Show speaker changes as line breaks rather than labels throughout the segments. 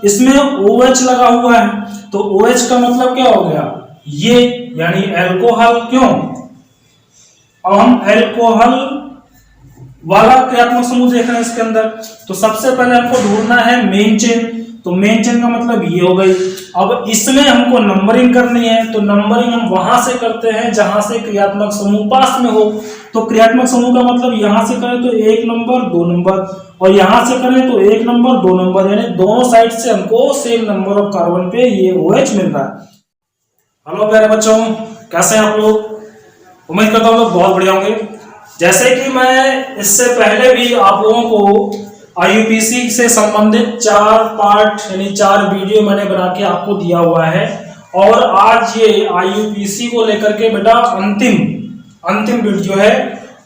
इसमें OH लगा हुआ है, तो OH का मतलब क्या हो गया, ये यानी एल्कोहल। क्यों, अब हम एल्कोहल वाला क्रियात्मक समूह देख रहे हैं इसके अंदर। तो सबसे पहले हमको ढूंढना है मेन चेन, तो मेन चेन का मतलब ये हो गई। अब इसमें हमको नंबरिंग करनी है, तो नंबरिंग हम वहां से करते हैं जहां से क्रियात्मक समूह पास में हो। तो क्रियात्मक समूह का मतलब यहां से करें तो 1 नंबर 2 नंबर, और यहां से करें तो 1 नंबर 2 नंबर, यानी दोनों साइड से हमको सेम नंबर ऑफ कार्बन पे ये OH मिल रहा है। हेलो प्यारे बच्चों, कैसे हैं आप लोग? उम्मीद करता हूँ लोग बहुत बढ़िया होंगे। जैसे कि मैं इससे पहले भी आप लोगों को IUPAC से संबंधित 4 पार्ट यानी 4 वीडियो मैंने बना के आपको दिया हुआ है, और आज ये IUPAC को लेकर के बेटा अंतिम वीडियो है।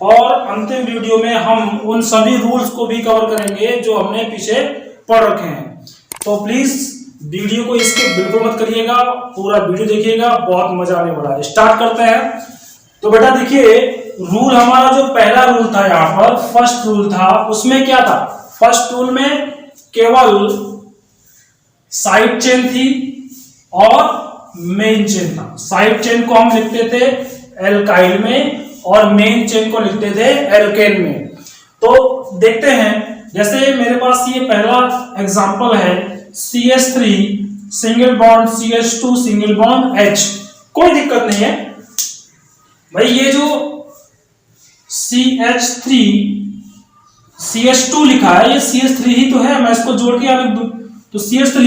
और अंतिम वीडियो में हम उन सभी रूल्स को भी कवर करेंगे जो हमने पीछे पढ़ रखे हैं। तो प्लीज वीडियो को इसके बिल्कुल मत करिएगा, पूरा वीडियो देखिएगा, बहुत मजा आने वाला है। स्टार्ट करते हैं। तो बेटा देखिए, रूल हमारा जो पहला रूल था यहाँ पर, फर्स्ट रूल था, उसमें क्या था? फर्स्ट रूल में केवल साइड चेन थी और मेन चेन था। साइड चेन को हम लिखते थे एल्काइल में और मेन चेन को लिखते थे एल्केन में। तो देखते हैं, जैसे मेरे पास ये पहला एग्जांपल है CH3 single bond CH2 single bond H, कोई दिक्कत नहीं है भाई। ये जो CH3 CH2 लिखा है, ये CH3 ही तो है, मैं इसको जोड़ के लिख दूं तो CH3।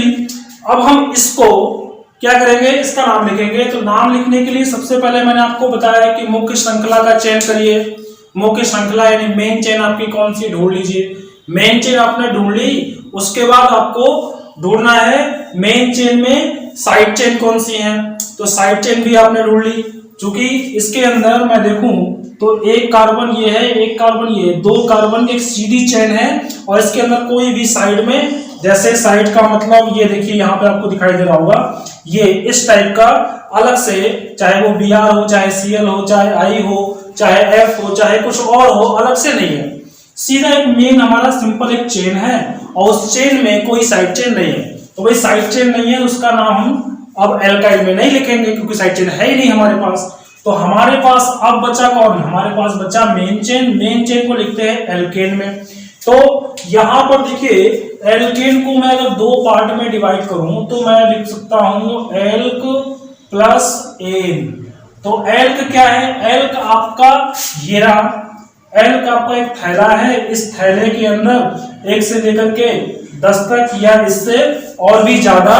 अब हम इसको क्या करेंगे, इसका नाम लिखेंगे। तो नाम लिखने के लिए सबसे पहले मैंने आपको बताया कि मुख्य श्रृंखला का चयन करिए। मुख्य श्रृंखला यानी मेन चेन आपकी कौन सी, ढूंढ लीजिए। मेन चेन आपने ढूंढ ली, उसके बाद आपको ढूंढना है मेन चेन में साइड चेन कौन सी है। तो साइड चेन भी आपने ढूंढ ली। चूंकि इसके अंदर मैं देखूं तो एक कार्बन ये है, एक कार्बन ये, 2 कार्बन की एक सीधी चेन है, और इसके अंदर कोई भी साइड में, जैसे साइड का मतलब ये देखिए यहाँ पे आपको दिखाई दे रहा होगा, ये इस टाइप का अलग से, चाहे वो Br हो, चाहे Cl हो, चाहे I हो, चाहे F हो, चाहे कुछ और हो, अलग से नहीं है। सीधा एक मेन हमारा सिंपल एक चेन है, और उस चेन में कोई साइड चेन नहीं है। तो भाई साइड चेन नहीं है, उसका नाम हम अब एल्काइल में नहीं लिखेंगे क्योंकि साइड चेन है ही नहीं हमारे पास। तो हमारे पास अब बचा कौन, हमारे पास बचा मेन चेन। मेन चेन को लिखते हैं एल्केन में। तो यहां पर देखिए, एल्केन को मैं अगर 2 पार्ट में डिवाइड करूं तो मैं लिख सकता हूं एल्क प्लस एन। तो एल्क क्या है, एल्क आपका ये रहा, एल्क आपका एक थैला है। इस थैले के अंदर 1 से लेकर के 10 तक या इससे और भी ज्यादा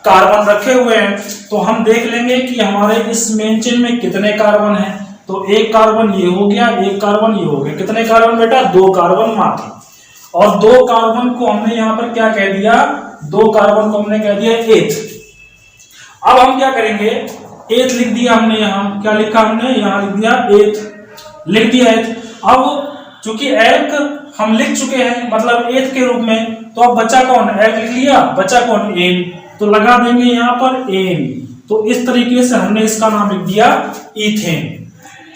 कार्बन रखे हुए हैं। तो हम देख लेंगे कि हमारे इस मेन चेन में कितने कार्बन हैं। तो 1 कार्बन ये हो गया, 1 कार्बन ये हो गया। कितने कार्बन बेटा, 2 कार्बन मात्र। और 2 कार्बन को हमने यहाँ पर क्या कह दिया, 2 कार्बन को हमने कह दिया एथ। अब हम क्या करेंगे, एथ लिख दिया हमने, यहाँ क्या लिखा हमने, यहाँ लिख दिया एथ, लिख दिया एथ। अब चूंकि एल्क हम लिख चुके हैं मतलब एथ के रूप में, तो अब बचा कौन, एल्क लिख लिया, बचा कौन, एन। तो लगा देंगे यहाँ पर एन। तो इस तरीके से हमने इसका नाम लिख दिया इथेन।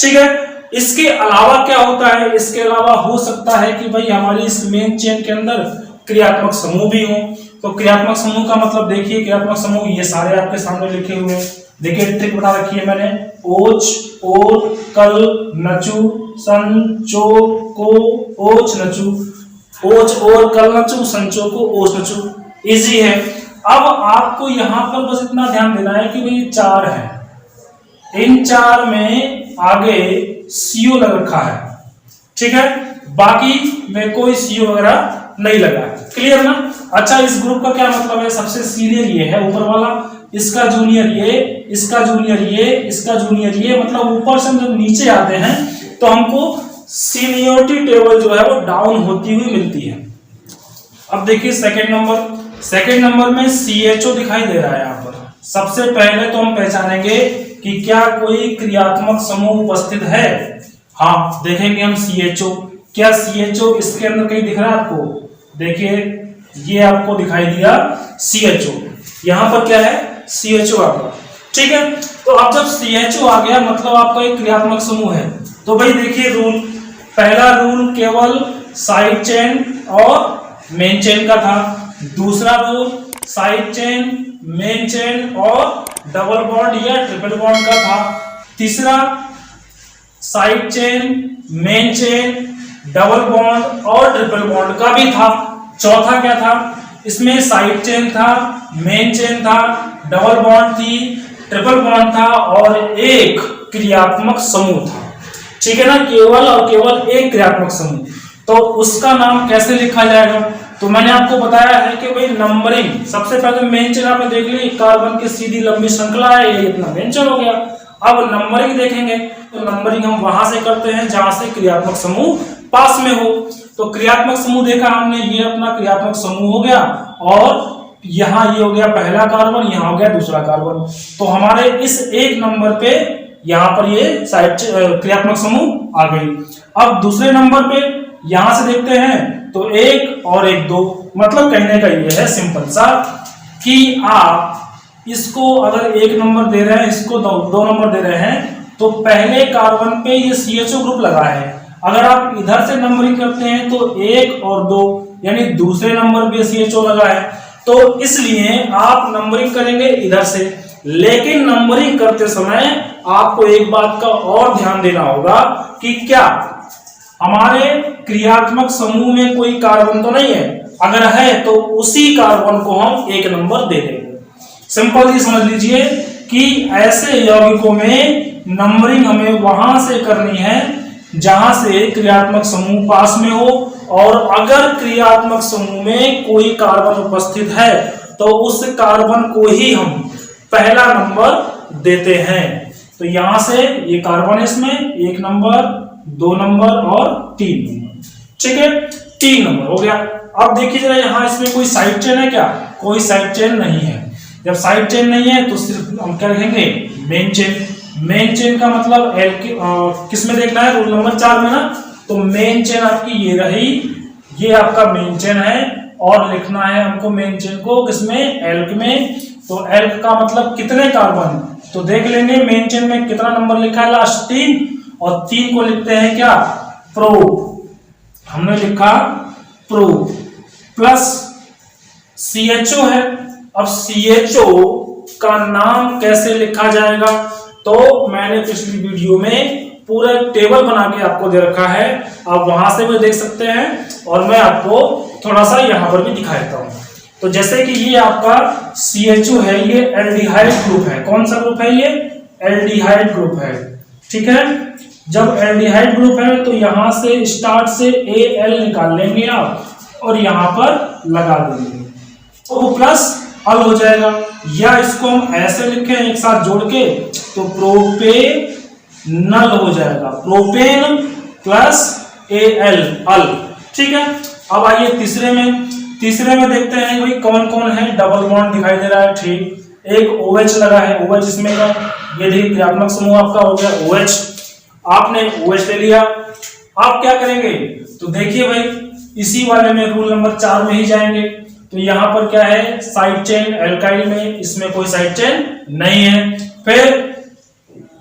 ठीक है। इसके अलावा क्या होता है, इसके अलावा हो सकता है कि भाई हमारी इस मेन चेन के अंदर क्रियात्मक समूह भी हो। तो क्रियात्मक समूह का मतलब देखिए, क्रियात्मक समूह ये सारे आपके सामने लिखे हुए हैं। देखिए ट्रिक बता रखी है मैंने, ओच, ओर, कल, नचु, संचो को, ओच, नचु, ओच, ओर, कल, नचु, संचो को, ओच, नचु। इजी है। अब आपको यहां पर बस इतना ध्यान देना है कि भाई 4 है, इन 4 में आगे CO लग रखा है। ठीक है, बाकी में कोई CO वगैरह नहीं लगा है। क्लियर ना? अच्छा, इस ग्रुप का क्या मतलब है, सबसे सीनियर ये है ऊपर वाला, इसका जूनियर ये, इसका जूनियर ये, इसका जूनियर ये, मतलब ऊपर से हम जब नीचे आते हैं तो हमको सीनियरिटी टेबल जो है वो डाउन होती हुई मिलती है। अब देखिए सेकंड नंबर में CHO दिखाई दे रहा है यहाँ पर। सबसे पहले तो हम पहचानेंगे कि क्या कोई क्रियात्मक समूह उपस्थित है। हाँ, देखेंगे हम CHO, क्या CHO इसके अंदर कहीं दिख रहा है आपको? देखिए ये आपको दिखाई दिया CHO, यहाँ पर क्या है, CHO आ गया। ठीक है, तो अब जब CHO आ गया मतलब आपका एक क्रियात्मक समूह है। तो भाई देखिए रूल, पहला रूल केवल साइड चेन और मेन चेन का था। दूसरा rule side chain, main chain और डबल बॉन्ड या ट्रिपल बॉन्ड का था। तीसरा side chain, main chain, double bond और ट्रिपल बॉन्ड का भी था। चौथा क्या था, इसमें साइड चेन था, मेन चेन था, डबल बॉन्ड थी, ट्रिपल बॉन्ड था और एक क्रियात्मक समूह था। ठीक है ना, केवल और केवल एक क्रियात्मक समूह। तो उसका नाम कैसे लिखा जाएगा, तो मैंने आपको बताया है कि भाई नंबरिंग, सबसे पहले मेन चेन आपने देख ली, कार्बन की सीधी लंबी श्रृंखला है, ये इतना मेन चेन हो गया। अब नंबरिंग देखेंगे तो नंबरिंग हम वहां से करते हैं जहां से क्रियात्मक समूह पास में हो। तो क्रियात्मक समूह देखा हमने, ये अपना क्रियात्मक समूह हो गया और यहाँ ये हो गया पहला कार्बन, यहाँ हो गया दूसरा कार्बन। तो हमारे इस एक नंबर पे यहाँ पर ये साइड क्रियात्मक समूह आ गई। अब दूसरे नंबर पे यहां से देखते हैं तो एक और एक दो, मतलब कहने का ये है सिंपल सा कि आप इसको अगर एक नंबर दे रहे हैं, इसको दो नंबर दे रहे हैं, तो पहले कार्बन पे ये CHO ग्रुप लगा है। अगर आप इधर से नंबरिंग करते हैं तो एक और दो, यानी दूसरे नंबर पे CHO लगा है। तो इसलिए आप नंबरिंग करेंगे इधर से, लेकिन नंबरिंग करते समय आपको एक बात का और ध्यान देना होगा कि क्या हमारे क्रियात्मक समूह में कोई कार्बन तो नहीं है, अगर है तो उसी कार्बन को हम एक नंबर दे देंगे। सिंपल ही समझ लीजिए कि ऐसे यौगिकों में नंबरिंग हमें वहां से करनी है जहां से क्रियात्मक समूह पास में हो, और अगर क्रियात्मक समूह में कोई कार्बन उपस्थित है तो उस कार्बन को ही हम पहला नंबर देते हैं। तो यहां से ये कार्बन, इसमें एक नंबर, दो नंबर और तीन नंबर। ठीक है, 3 नंबर हो गया। अब देखिए जरा, यहाँ इसमें कोई साइड चेन है क्या, कोई साइड चेन नहीं है। जब साइड चेन नहीं है तो सिर्फ हम क्या लिखेंगे, मेन चेन। मेन चेन का मतलब किस में देखना है, रूल नंबर 4 में ना। तो मेन चेन आपकी ये रही, ये आपका मेन चेन है और लिखना है हमको मेन चेन को किसमें, एल्क में। तो एल्क का मतलब कितने कार्बन, तो देख लेंगे मेन चेन में कितना नंबर लिखा है, लास्ट 3, और 3 को लिखते हैं क्या, प्रो। हमने लिखा प्रो प्लस CHO है। अब CHO का नाम कैसे लिखा जाएगा, तो मैंने पिछली वीडियो में पूरा टेबल बना के आपको दे रखा है, आप वहां से भी देख सकते हैं और मैं आपको थोड़ा सा यहां पर भी दिखा देता हूं। तो जैसे कि ये आपका CHO है, ये एल्डिहाइड ग्रुप है। कौन सा ग्रुप है, ये एल्डिहाइड ग्रुप है। ठीक है, जब एल्डिहाइड ग्रुप है तो यहां से स्टार्ट से Al निकाल लेंगे आप और यहां पर लगा देंगे, तो प्लस अल हो जाएगा। या इसको हम ऐसे लिखें एक साथ जोड़ के, तो प्रोपेनल हो जाएगा, प्रोपेन प्लस Al, अल। ठीक है, अब आइए तीसरे में देखते हैं भाई कौन कौन है। डबल बॉन्ड दिखाई दे रहा है, ठीक, एक OH लगा है, OH इसमें का, ये देखिए क्रियात्मक समूह आपका हो गया OH। आपने OH ले लिया, आप क्या करेंगे, तो देखिए भाई इसी वाले में रूल नंबर 4 में ही जाएंगे। तो यहाँ पर क्या है, साइड चेन एल्काइल में, इसमें कोई साइड चेन नहीं है। फिर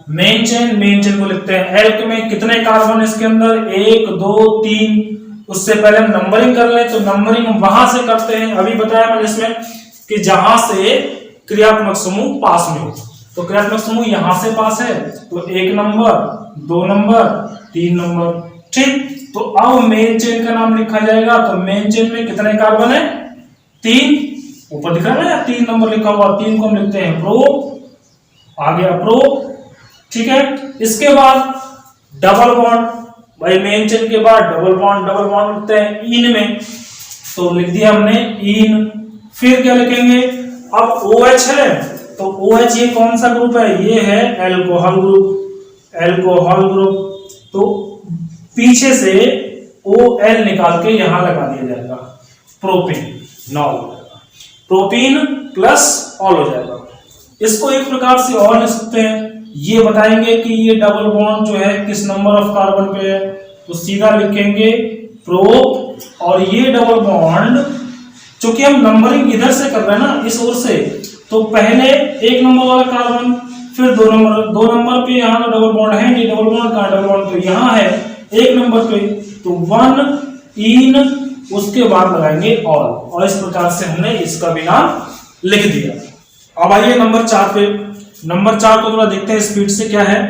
मेन चेन को लिखते हैं एल्क में, कितने कार्बन इसके अंदर, 1 2 3। उससे पहले हम नंबरिंग कर लें, तो नंबरिंग हम वहां से करते हैं, अभी बताया मैंने इसमें कि जहां से क्रियात्मक समूह पास में हो। तो क्रियात्मक समूह यहां से पास है तो 1 नंबर, 2 नंबर, 3 नंबर। ठीक, तो अब मेन चेन का नाम लिखा जाएगा। तो मेन चेन में कितने कार्बन है, 3, ऊपर दिख रहा है ना 3 नंबर लिखा हुआ, 3 को हम लिखते हैं प्रो, आ गया प्रो। ठीक है, इसके बाद डबल बॉन्ड, भाई मेन चेन के बाद डबल बॉन्ड लिखते हैं इन में, तो लिख दिया हमने इन। फिर क्या लिखेंगे, अब OH है, तो OH ये कौन सा ग्रुप है, ये है एल्कोहल ग्रुप। तो पीछे से OL निकाल के यहां लगा दिया जाएगा, प्रोपेनॉल, प्रोपीन प्लस ऑल हो जाएगा। इसको एक प्रकार से और लिख सकते हैं, ये बताएंगे कि ये डबल बॉन्ड जो है किस नंबर ऑफ कार्बन पे है, तो सीधा लिखेंगे प्रोप, और ये डबल बॉन्ड चूंकि हम नंबरिंग इधर से कर रहे हैं ना, इस ओर से, तो पहले 1 नंबर वाला कार्बन, फिर 2 नंबर पे यहाँ तो डबल बॉन्ड है नहीं, डबल बॉन्ड कहाँ, डबल बॉन्ड तो यहाँ है 1 नंबर पे, तो 1 इन, उसके बाद लगाएंगे ऑल, और इस प्रकार से हमने इसका भी नाम लिख दिया। अब आइए नंबर 4 पे। नंबर 4 को थोड़ा देखते हैं स्पीड से क्या है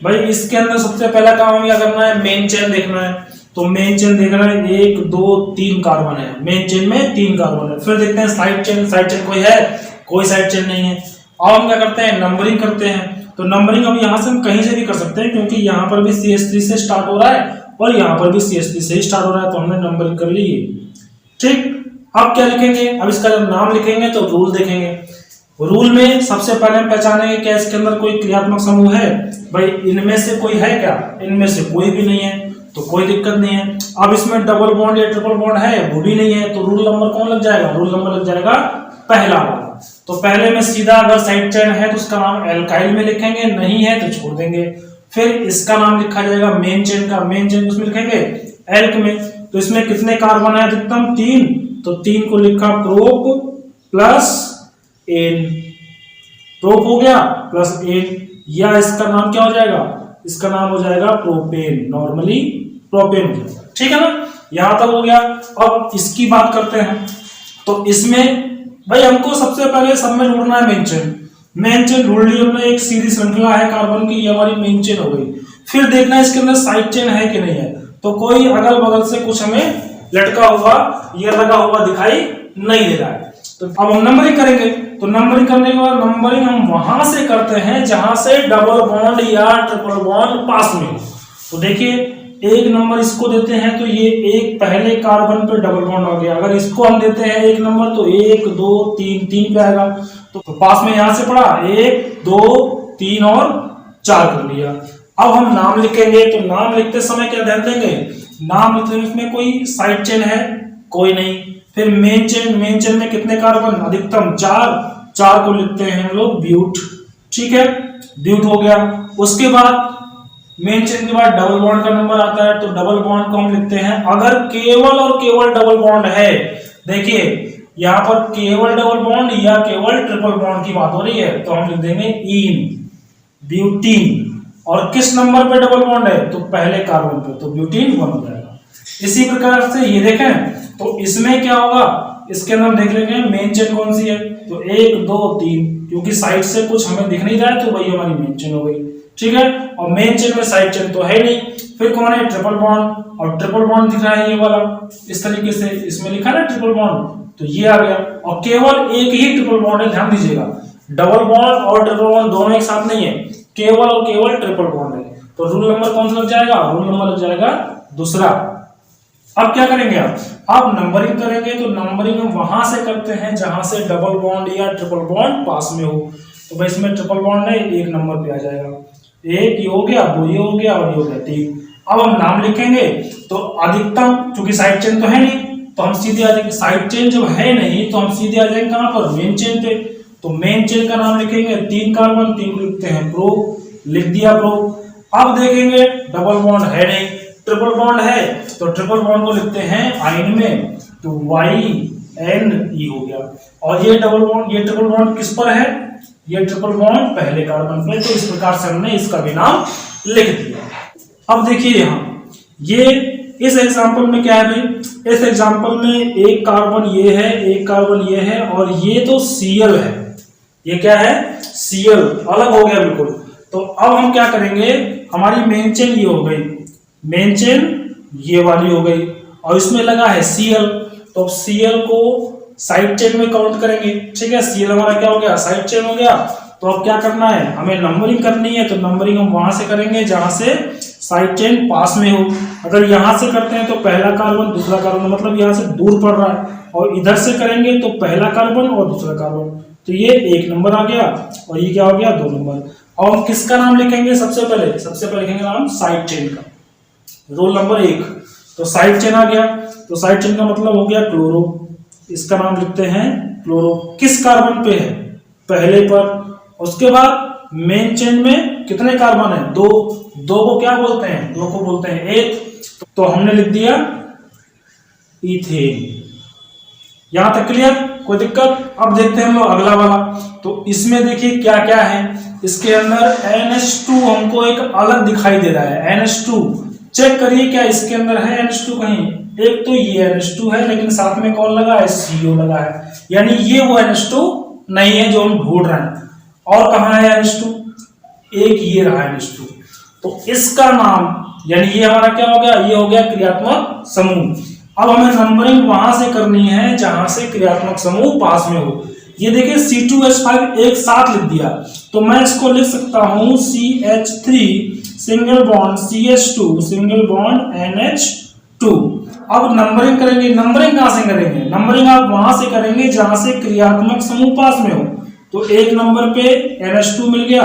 भाई। इसके अंदर सबसे पहला काम हमें क्या करना है, मेन चेन देखना है। तो मेन चेन देखना है, 1 2 3 कार्बन है, मेन चेन में 3 कार्बन है। फिर देखते हैं साइड चेन, साइड चेन कोई है, कोई साइड चेन नहीं है। अब हम क्या करते हैं, नंबरिंग करते हैं। तो नंबरिंग अब यहाँ से हम कहीं से भी कर सकते हैं, क्योंकि यहाँ पर भी CH3 से स्टार्ट हो रहा है और यहाँ पर भी CH3 से ही स्टार्ट हो रहा है, तो हमने नंबरिंग कर ली। ठीक, अब क्या लिखेंगे, अब इसका जब नाम लिखेंगे तो रूल देखेंगे। रूल में सबसे पहले हम पहचानेंगे क्या इसके अंदर कोई क्रियात्मक समूह है। भाई इनमें से कोई है क्या, इनमें से कोई भी नहीं है, तो कोई दिक्कत नहीं है। अब इसमें डबल बॉन्ड या ट्रिपल बॉन्ड है, वो भी नहीं है, तो रूल नंबर कौन लग जाएगा, रूल नंबर लग जाएगा पहला वाला। तो पहले में सीधा अगर साइड चेन है तो उसका नाम एल्काइल में लिखेंगे, नहीं है तो छोड़ देंगे। फिर इसका नाम लिखा जाएगा मेन चेन का, मेन चेन उसमें लिखेंगे एल्क में। तो इसमें कितने कार्बन है, अधिकतम 3, तो 3 को लिखा प्रोप प्लस एन, प्रोप हो गया प्लस एन, या इसका नाम क्या हो जाएगा, इसका नाम हो जाएगा प्रोपेन, नॉर्मली प्रोपेन हो जाएगा। ठीक है ना, यहां तक हो गया। अब इसकी बात करते हैं। तो इसमें भाई हमको सबसे पहले सब में ढूंढना है मेन चेन। मेन चेन ढूंढ ली हमने, एक सीधी श्रृंखला है कार्बन की, ये हमारी मेन चेन हो गई। फिर देखना है इसके अंदर साइड चेन है कि नहीं है। तो कोई अगल बगल से कुछ हमें लटका हुआ या लगा हुआ दिखाई नहीं दे रहा है। तो अब हम नंबरिंग करेंगे। तो नंबरिंग करने के बाद नंबरिंग हम वहां से करते हैं जहां से डबल बॉन्ड या ट्रिपल बॉन्ड पास में हो। तो देखिए, एक नंबर इसको देते हैं तो ये एक पहले कार्बन पे डबल बॉन्ड हो गया। अगर इसको हम देते हैं एक नंबर तो 1 2 3 3 पे आएगा। तो पास में यहां से पड़ा 1 2 3 और 4 कर लिया। अब हम नाम लिखेंगे। तो नाम लिखते समय क्या ध्यान देंगे, नाम लिखने में कोई साइड चेन है, कोई नहीं। फिर मेन चेन, मेन चेन में कितने कार्बन, अधिकतम 4 को लिखते हैं हम लोग ब्यूट। ठीक है, ब्यूट हो गया। उसके बाद मेन चेन के बाद डबल बॉन्ड का नंबर आता है, तो डबल बॉन्ड को हम लिखते हैं, अगर केवल और केवल डबल बॉन्ड है। देखिए यहाँ पर केवल डबल बॉन्ड या केवल ट्रिपल बॉन्ड की बात हो रही है, तो हम लिख देंगे इन, ब्यूटीन। और किस नंबर पे डबल बॉन्ड है, तो पहले कार्बन पे, तो ब्यूटीन 1 हो जाएगा। इसी प्रकार से ये देखें तो इसमें क्या होगा, इसके अंदर हम देख लेंगे मेन चेन कौन सी है। तो 1 2 3, क्योंकि साइड से कुछ हमें दिख नहीं रहा है तो वही हमारी मेन चेन हो गई। ठीक है, और मेन चेन में साइड चेन तो है नहीं। फिर कौन है, ट्रिपल बॉन्ड, और ट्रिपल बॉन्ड दिख रहा है ये वाला, इस तरीके से इसमें लिखा ना ट्रिपल बॉन्ड, तो ये आ गया। और केवल एक ही ट्रिपल बॉन्ड है, ध्यान दीजिएगा, डबल बॉन्ड और ट्रिपल बॉन्ड दोनों एक साथ नहीं है, केवल और केवल ट्रिपल बॉन्ड है। तो रूल नंबर कौन सा लग जाएगा, रूल नंबर लग जाएगा दूसरा। अब क्या करेंगे अब नंबरिंग करेंगे। तो नंबरिंग हम वहां से करते हैं जहां से डबल बॉन्ड या ट्रिपल बॉन्ड पास में हो। तो भाई इसमें ट्रिपल बॉन्ड है, 1 नंबर पे आ जाएगा, 1 ये हो गया, 2 ये हो गया और ये हो गया, 3। अब हम नाम लिखेंगे। तो अधिकतम, क्योंकि साइड चेन तो है नहीं, तो हम सीधे आ जाएंगे, साइड चेन जब है नहीं तो हम सीधे आ जाएंगे कहां पर, मेन चेन पे। तो मेन चेन का नाम लिखेंगे, 3 कार्बन, 3 को लिखते हैं प्रो, लिख दिया प्रो। अब देखेंगे डबल बॉन्ड है नहीं, ट्रिपल बॉन्ड है, तो ट्रिपल बॉन्ड को लिखते हैं आइन में, तो YNE हो गया। और ये डबल बॉन्ड, ये ट्रिपल बॉन्ड किस पर है, ये ट्रिपल बॉन्ड पहले कार्बन पे, तो इस प्रकार से हमने इसका भी नाम लिख दिया। अब देखिए यहाँ ये इस एग्जांपल में क्या है भाई, इस एग्जांपल में एक कार्बन ये है, एक कार्बन ये है, और ये तो Cl है, ये क्या है Cl, अलग हो गया बिल्कुल। तो अब हम क्या करेंगे, हमारी मेन चेन ये हो गई, मेन चेन ये वाली हो गई, और इसमें लगा है Cl, तो Cl को साइड चेन में काउंट करेंगे। ठीक है, Cl हमारा क्या हो गया, साइड चेन हो गया। तो अब क्या करना है, हमें नंबरिंग करनी है। तो नंबरिंग हम वहां से करेंगे जहां से साइड चेन पास में हो। अगर यहां से करते हैं तो पहला कार्बन दूसरा कार्बन, मतलब यहां से दूर पड़ रहा है, और इधर से करेंगे तो पहला कार्बन और दूसरा कार्बन, तो ये 1 नंबर आ गया, और ये क्या हो गया 2 नंबर। और हम किसका नाम लिखेंगे, सबसे पहले लिखेंगे नाम साइड चेन का, रोल नंबर 1। तो साइड चेन आ गया, तो साइड चेन का मतलब हो गया क्लोरो, इसका नाम लिखते हैं क्लोरो। किस कार्बन पे है, पहले पर। उसके बाद मेन चेन में कितने कार्बन है, 2 को क्या बोलते हैं, 2 को बोलते हैं 1। तो हमने लिख दिया इथेन। यहां तक क्लियर, कोई दिक्कत। अब देखते हैं हम लोग अगला वाला। तो इसमें देखिए क्या क्या है, इसके अंदर NH2 हमको एक अलग दिखाई दे रहा है, NH2 चेक करिए क्या इसके अंदर है NH2 कहीं। एक तो ये NH2 है, लेकिन साथ में कौन लगा है, CO लगा है, यानी ये वो NH2 नहीं है जो हम ढूंढ रहे हैं। और कहाँ है N2, एक ये रहा N2। तो इसका नाम यानी ये हमारा क्या हो गया, ये हो गया क्रियात्मक समूह। अब हमें नंबरिंग वहां से करनी है जहां से क्रियात्मक समूह पास में हो। ये देखिए C2H5 एक साथ लिख दिया, तो मैं इसको लिख सकता हूं CH3 single bond CH2 single bond NH2। अब नंबरिंग करेंगे, नंबरिंग कहां से करेंगे, नंबरिंग आप वहां से करेंगे जहां से क्रियात्मक समूह पास में हो। तो एक नंबर पे NH2 मिल गया,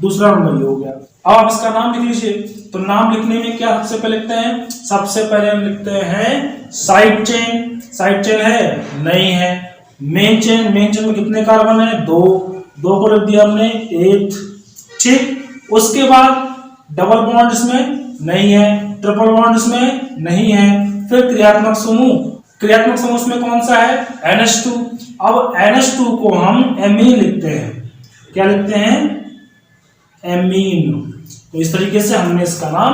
दूसरा नंबर ये हो गया। अब आप इसका नाम लिख लीजिए। तो नाम लिखने में क्या सबसे पहले लिखते हैं, सबसे पहले हम लिखते हैं साइड चेन। साइड चेन है, नहीं है। मेन चेन, मेन चेन में कितने कार्बन है, दो, दो को लिख दिया हमने एक, ठीक। उसके बाद डबल बॉन्ड इसमें नहीं है, ट्रिपल बॉन्ड इसमें नहीं है। फिर क्रियात्मक समूह, क्रियात्मक समूह इसमें कौन सा है, NH2। अब NH2 को हम एमीन लिखते हैं, क्या लिखते हैं, एमीन। तो इस तरीके से हमने इसका नाम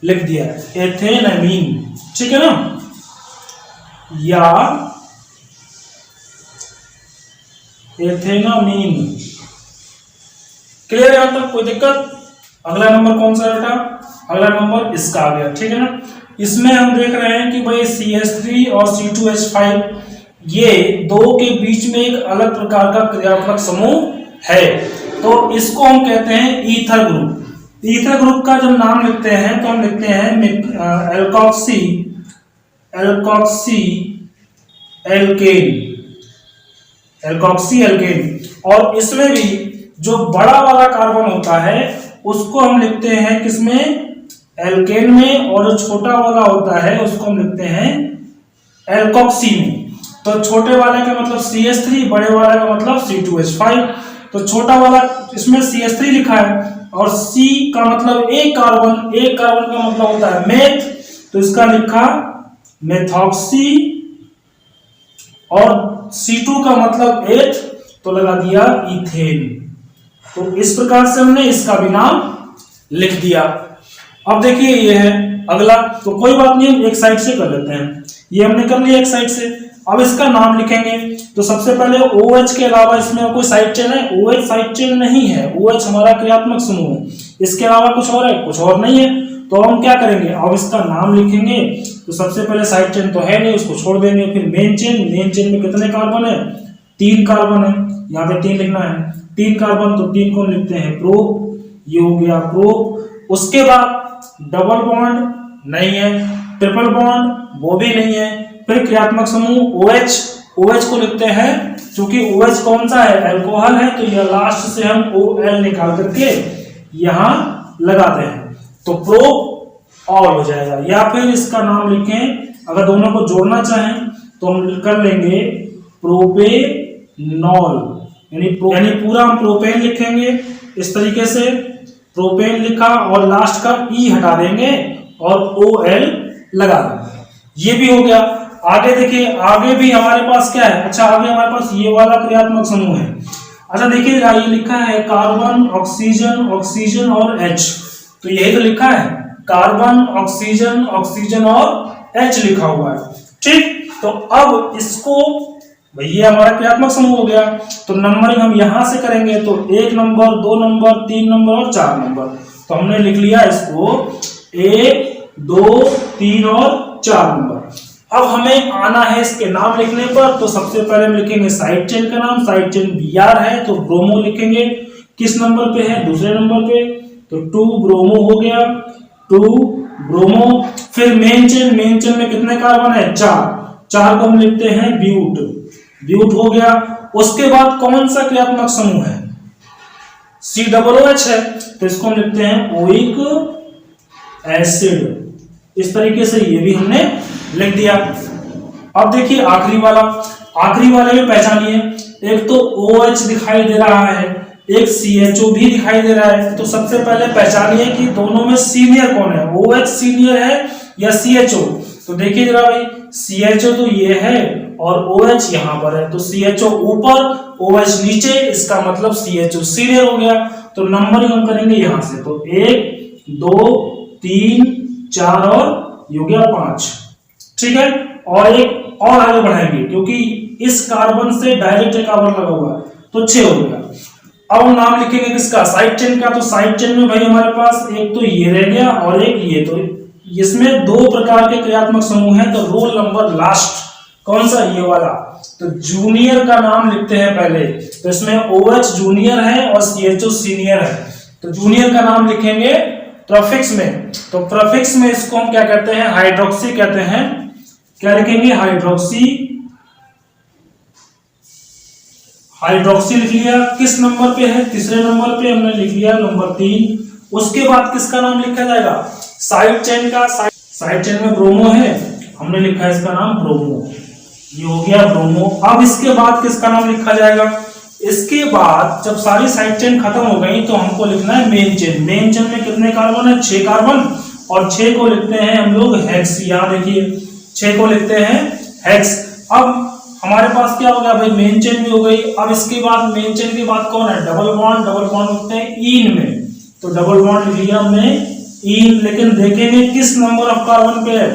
लिख दिया एथेन एमीन, ठीक है ना। या एथेनामीन, क्लियर है, मतलब कोई दिक्कत। अगला नंबर कौन सा बेटा, अगला नंबर इसका आ गया, ठीक है ना। इसमें हम देख रहे हैं कि भाई CH3 और C2H5 ये दो के बीच में एक अलग प्रकार का क्रियात्मक समूह है, तो इसको हम कहते हैं ईथर ग्रुप। ईथर ग्रुप का जब नाम लिखते हैं तो हम लिखते हैं एल्कोक्सी एल्केन। और इसमें भी जो बड़ा वाला कार्बन होता है उसको हम लिखते हैं किसमें, एल्केन में, और जो छोटा वाला होता है उसको हम लिखते हैं एल्कोक्सी में। तो छोटे वाले का मतलब CH3, बड़े वाले का मतलब C2H5। तो छोटा वाला इसमें CH3 लिखा है और C का मतलब एक कार्बन, एक कार्बन का मतलब होता है मेथ, तो इसका लिखा मेथॉक्सी, और C2 का मतलब एथ, तो लगा दिया इथेन। तो इस प्रकार से हमने इसका भी नाम लिख दिया। अब देखिए ये है अगला, तो कोई बात नहीं, हम एक साइड से कर लेते हैं। ये हमने कर लिया एक साइड से। अब इसका नाम लिखेंगे तो सबसे पहले OH के अलावा इसमें कोई साइड चेन है, OH साइड चेन नहीं है, OH हमारा क्रियात्मक समूह है। इसके अलावा कुछ और है, कुछ और नहीं है। तो हम क्या करेंगे, अब इसका नाम लिखेंगे। तो सबसे पहले साइड चेन तो है नहीं, उसको छोड़ देंगे। फिर मेन चेन, मेन चेन में कितने कार्बन है, 3 कार्बन है, यहाँ पे 3 लिखना है, 3 कार्बन, तो 3 को लिखते हैं प्रो, ये हो गया प्रो। उसके बाद डबल बॉन्ड नहीं है, ट्रिपल बॉन्ड वो भी नहीं है। फिर क्रियात्मक समूह OH, OH को लिखते हैं, क्योंकि OH कौन सा है, अल्कोहल है, तो यह लास्ट से हम OL निकाल करके यहां लगाते हैं, तो प्रो ऑल हो जाएगा। या फिर इसका नाम लिखें, अगर दोनों को जोड़ना चाहें तो हम कर लेंगे प्रोपेनॉल, यानी पूरा हम प्रोपेन लिखेंगे इस तरीके से, प्रोपेन लिखा और लास्ट का ई हटा देंगे और OL लगा देंगे। ये भी हो गया। आगे देखिए, आगे भी हमारे पास क्या है, अच्छा आगे हमारे पास ये वाला क्रियात्मक समूह है। अच्छा देखिए ये लिखा है कार्बन, ऑक्सीजन, ऑक्सीजन और H, तो यही तो लिखा है, कार्बन, ऑक्सीजन, ऑक्सीजन और H लिखा हुआ है, ठीक। तो अब इसको, भैया हमारा क्रियात्मक समूह हो गया, तो नंबरिंग हम यहां से करेंगे, तो 1 नंबर, 2 नंबर, 3 नंबर और 4 नंबर। तो हमने लिख लिया इसको 1, 2, 3 और 4 नंबर। अब हमें आना है इसके नाम लिखने पर, तो सबसे पहले हम लिखेंगे साइड चेन का नाम। साइड चेन Br है तो ब्रोमो लिखेंगे, किस नंबर पे है, दूसरे नंबर पे, तो 2 ब्रोमो हो गया, 2 ब्रोमो। फिर मेन चेन, मेन चेन में कितने कार्बन है, 4 को हम लिखते हैं ब्यूट, ब्यूट हो गया। उसके बाद कौन सा क्रियात्मक समूह है, COOH है, तो इसको हम लिखते हैं ओइक एसिड। इस तरीके से ये भी हमने लिख दिया। अब देखिए आखिरी वाला भी पहचानिए, एक तो OH दिखाई दे रहा है, एक CHO भी दिखाई दे रहा है। तो सबसे पहले पहचानिए कि दोनों में सीनियर कौन है, OH सीनियर है या CHO। तो देखिए जरा भाई, CHO तो ये है और OH यहां पर है, तो CHO ऊपर, OH नीचे, इसका मतलब CHO सीनियर हो गया। तो नंबरिंग हम करेंगे यहां से, तो 1, 2, 3, 4 और ये हो गया 5, ठीक है। और एक और आगे बढ़ाएंगे, क्योंकि इस कार्बन से डायरेक्ट एक कार्बन लगा हुआ है, तो 6 हो गया। अब हम नाम लिखेंगे किसका, साइड चेन का। तो साइड चेन में भाई हमारे पास एक तो ये रह गया और एक ये, तो इसमें 2 प्रकार के क्रियात्मक समूह हैं। तो रोल नंबर लास्ट कौन सा, ये वाला। तो जूनियर का नाम लिखते हैं पहले, तो इसमें OH जूनियर है और CHO सीनियर है। तो जूनियर का नाम लिखेंगे प्रीफिक्स में, तो प्रीफिक्स में इसको हम क्या कहते हैं, हाइड्रोक्सी कहते हैं। क्या लिखेंगे, हाइड्रोक्सी। हाइड्रोक्सी लिख लिया, किस नंबर पे है, तीसरे नंबर पे हमने लिख लिया, नंबर 3। उसके बाद किसका नाम लिखा जाएगा, साइड चेन का। साइड चेन में ब्रोमो है, हमने लिखा है इसका नाम ब्रोमो, ये हो गया ब्रोमो। अब इसके बाद किसका नाम लिखा जाएगा, इसके बाद जब सारी साइड चेन खत्म हो गई तो हमको लिखना है मेन चेन। मेन चेन में कितने कार्बन है, 6 कार्बन, और 6 को लिखते हैं हम लोग हेक्स। यहाँ देखिए 6 को लिखते हैं हेक्स। अब हमारे पास क्या हो गया भाई, मेन चेन भी हो गई। अब इसके बाद मेन चेन के बाद कौन है, डबल बॉन्ड। डबल बॉन्ड लिखते हैं इन में, तो डबल बॉन्ड लिख लिया हमने इन। लेकिन देखेंगे किस नंबर ऑफ कार्बन पे है,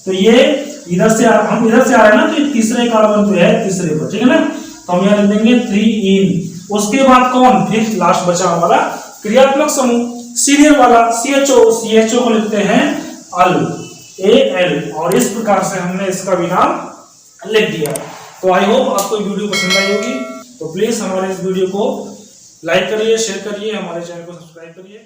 तो ये इधर से हम इधर से आ रहे हैं ना, तो ये तीसरे कार्बन पे है, तीसरे पर, ठीक है ना। तो हम यहाँ लिख देंगे 3 इन। उसके बाद कौन, फिर लास्ट बचा हमारा क्रियात्मक समूह सीनियर वाला CHO। CHO को लिखते हैं अल, AL। और इस प्रकार से हमने इसका भी नाम लिख दिया। तो आई होप आपको वीडियो पसंद आई होगी। तो प्लीज हमारे इस वीडियो को लाइक करिए, शेयर करिए, हमारे चैनल को सब्सक्राइब करिए।